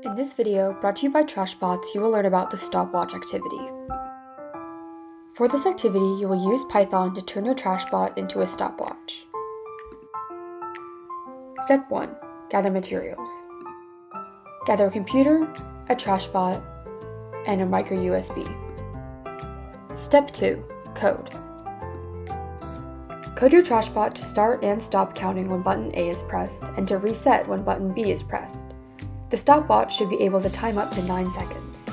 In this video, brought to you by Trashbots, you will learn about the Stopwatch activity. For this activity, you will use Python to turn your Trashbot into a stopwatch. Step 1. Gather materials. Gather a computer, a Trashbot, and a micro USB. Step 2. Code. Code your Trashbot to start and stop counting when button A is pressed and to reset when button B is pressed. The stopwatch should be able to time up to 9 seconds.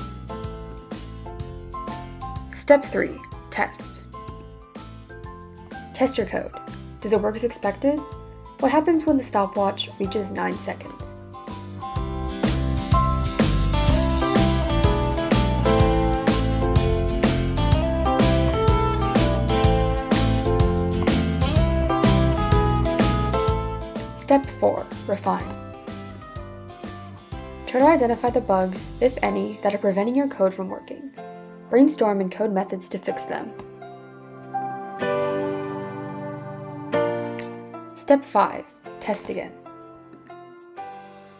Step 3. Test. Test your code. Does it work as expected? What happens when the stopwatch reaches 9 seconds? Step 4. Refine. Try to identify the bugs, if any, that are preventing your code from working. Brainstorm and code methods to fix them. Step 5. Test again.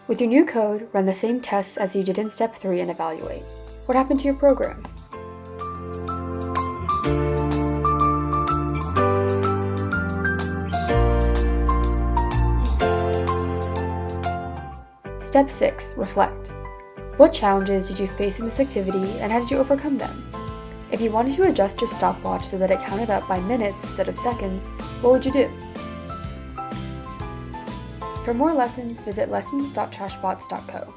With your new code, run the same tests as you did in Step 3 and evaluate. What happened to your program? Step 6. Reflect. What challenges did you face in this activity and how did you overcome them? If you wanted to adjust your stopwatch so that it counted up by minutes instead of seconds, what would you do? For more lessons, visit lessons.trashbots.co.